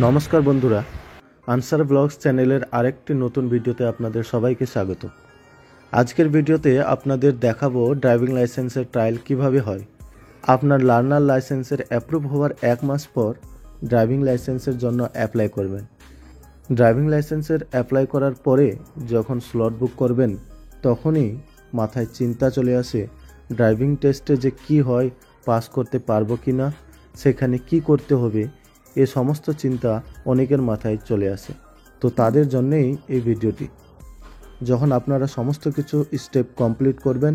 নমস্কার বন্ধুরা, answer blogs চ্যানেলের আরেকটি নতুন ভিডিওতে আপনাদের সবাইকে স্বাগত। আজকের ভিডিওতে আপনাদের দেখাবো ড্রাইভিং লাইসেন্সের ট্রায়াল কিভাবে হয়। আপনার লার্নার লাইসেন্সের অ্যাপ্রুভ হওয়ার 1 মাস পর ড্রাইভিং লাইসেন্সের জন্য অ্যাপ্লাই করবেন। ড্রাইভিং লাইসেন্সের অ্যাপ্লাই করার পরে যখন স্লট বুক করবেন তখনই মাথায় চিন্তা চলে আসে ড্রাইভিং টেস্টে যে কি হয়, পাস করতে পারবো কি না, সেখানে কি করতে হবে, এ সমস্ত চিন্তা অনেকের মাথায় চলে আসে। তো তাদের জন্যেই এই ভিডিওটি। যখন আপনারা সমস্ত কিছু স্টেপ কমপ্লিট করবেন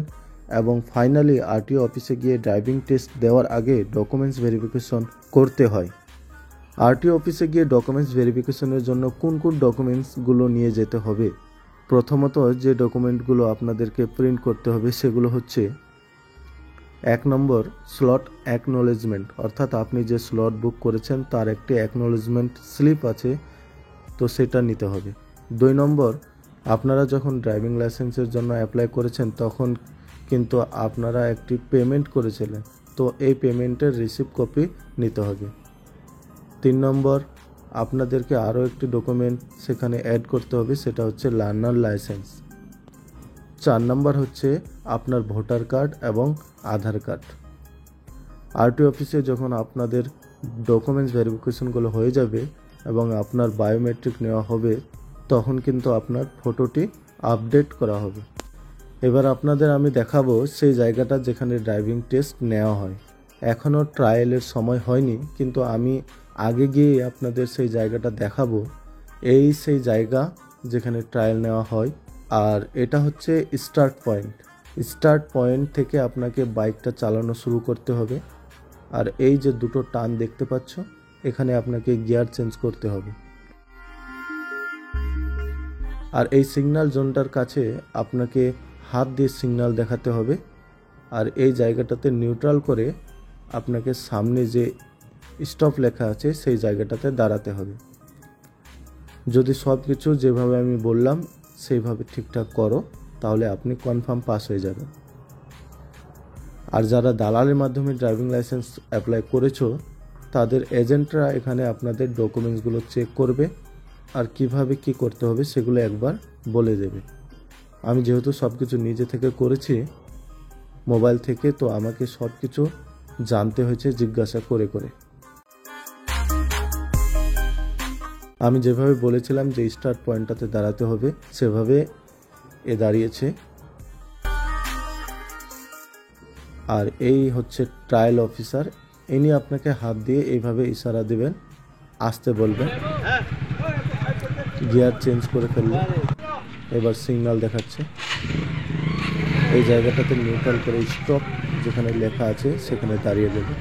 এবং ফাইনালি আরটিও অফিসে গিয়ে ড্রাইভিং টেস্ট দেওয়ার আগে ডকুমেন্টস ভেরিফিকেশন করতে হয়। আরটিও অফিসে গিয়ে ডকুমেন্টস ভেরিফিকেশনের জন্য কোন কোন ডকুমেন্টসগুলো নিয়ে যেতে হবে, প্রথমত যে ডকুমেন্টগুলো আপনাদেরকে প্রিন্ট করতে হবে সেগুলো হচ্ছে 1 নম্বর স্লট অ্যাকনোলেজমেন্ট, অর্থাৎ আপনি যে স্লট বুক করেছেন তার একটি অ্যাকনোলেজমেন্ট স্লিপ আছে, তো সেটা নিতে হবে। 2 নম্বর, আপনারা যখন ড্রাইভিং লাইসেন্সের জন্য অ্যাপ্লাই করেছেন তখন কিন্তু আপনারা একটি পেমেন্ট করেছিলেন, তো এই পেমেন্টের রিসিপ্ট কপি নিতে হবে। 3 নম্বর, আপনাদেরকে আরও একটি ডকুমেন্ট সেখানে অ্যাড করতে হবে, সেটা হচ্ছে লার্নার লাইসেন্স। 4 নম্বর হচ্ছে আপনার ভোটার কার্ড এবং আধার কার্ড। আরটিও অফিসে যখন আপনাদের ডকুমেন্টস ভেরিফিকেশনগুলো হয়ে যাবে এবং আপনার বায়োমেট্রিক নেওয়া হবে তখন কিন্তু আপনার ফটোটি আপডেট করা হবে। এবার আপনাদের আমি দেখাবো সেই জায়গাটা যেখানে ড্রাইভিং টেস্ট নেওয়া হয়। এখনও ট্রায়ালের সময় হয়নি, কিন্তু আমি আগে গিয়ে আপনাদের সেই জায়গাটা দেখাবো। এই সেই জায়গা যেখানে ট্রায়াল নেওয়া হয়, আর এটা হচ্ছে স্টার্ট পয়েন্ট। স্টার্ট পয়েন্ট থেকে আপনাকে বাইকটা চালানো শুরু করতে হবে, আর এই যে দুটো টার্ন দেখতে পাচ্ছ এখানে আপনাকে গিয়ার চেঞ্জ করতে হবে। আর এই সিগন্যাল জোনটার কাছে আপনাকে হাত দিয়ে সিগন্যাল দেখাতে হবে, আর এই জায়গাটাতে নিউট্রাল করে আপনাকে সামনে যে স্টপ লেখা আছে সেই জায়গাটাতে দাঁড়াতে হবে। যদি সব কিছু যেভাবে আমি বললাম সেইভাবে ঠিকঠাক করো তাহলে আপনি কনফার্ম পাস হয়ে যাবেন। আর যারা দালালের মাধ্যমে ড্রাইভিং লাইসেন্স অ্যাপ্লাই করেছো তাদের এজেন্টরা এখানে আপনাদের ডকুমেন্টসগুলো চেক করবে আর কিভাবে কি করতে হবে সেগুলো একবার বলে দেবে। আমি যেহেতু সব কিছু নিজে থেকে করেছি মোবাইল থেকে, তো আমাকে সব কিছু জানতে হয়েছে জিজ্ঞাসা করে করে। আমি যেভাবে বলেছিলাম যে স্টার্ট পয়েন্টটাতে দাঁড়াতে হবে সেভাবে এ দাঁড়িয়েছে। আর এই হচ্ছে ট্রায়াল অফিসার, ইনি আপনাকে হাত দিয়ে এইভাবে ইশারা দেবেন, আসতে বলবেন। গিয়ার চেঞ্জ করে ফেলবেন, এবার সিগন্যাল দেখাচ্ছে। এই জায়গাটাতে নিউট্রাল করে স্টপ যেখানে লেখা আছে সেখানে দাঁড়িয়ে দেবে।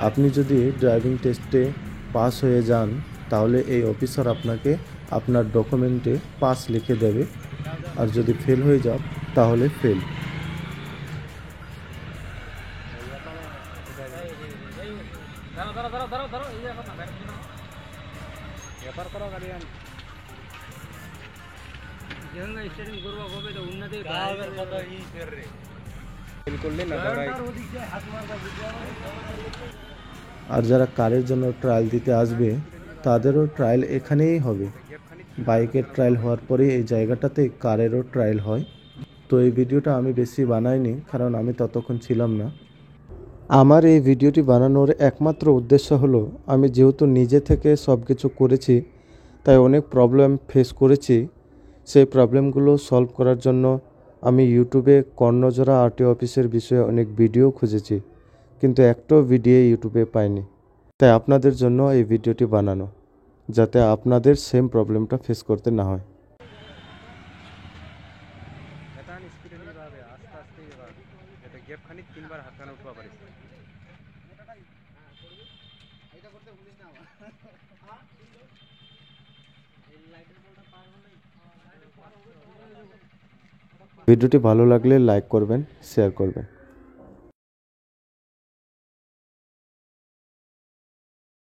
আপনি যদি ড্রাইভিং টেস্টে পাস হয়ে যান তাহলে এই অফিসার আপনাকে আপনার ডকুমেন্টে পাস লিখে দেবে, আর যদি ফেল হয়ে যাও তাহলে ফেল। আর যারা কারের জন্য ট্রায়াল দিতে আসবে তাদেরও ট্রায়াল এখানেই হবে। বাইকের ট্রায়াল হওয়ার পরে এই জায়গাটাতে কারেরও ট্রায়াল হয়। তো এই ভিডিওটা আমি বেশি বানাইনি কারণ আমি ততক্ষণ ছিলাম না। আমার এই ভিডিওটি বানানোর একমাত্র উদ্দেশ্য হলো আমি যেহেতু নিজে থেকে সব কিছু করেছি তাই অনেক প্রবলেম ফেস করেছি, সেই প্রবলেমগুলো সলভ করার জন্য আমি ইউটিউবে কর্ণজোড়া আরটিও অফিসের বিষয়ে অনেক ভিডিও খুঁজেছি, কিন্তু একটাও ভিডিও ইউটিউবে পাইনি। তাই আপনাদের জন্য এই ভিডিওটি বানানো, যাতে আপনাদের সেম প্রবলেমটা ফেস করতে না হয়। ভিডিওটি ভালো লাগলে লাইক করবেন, শেয়ার করবেন।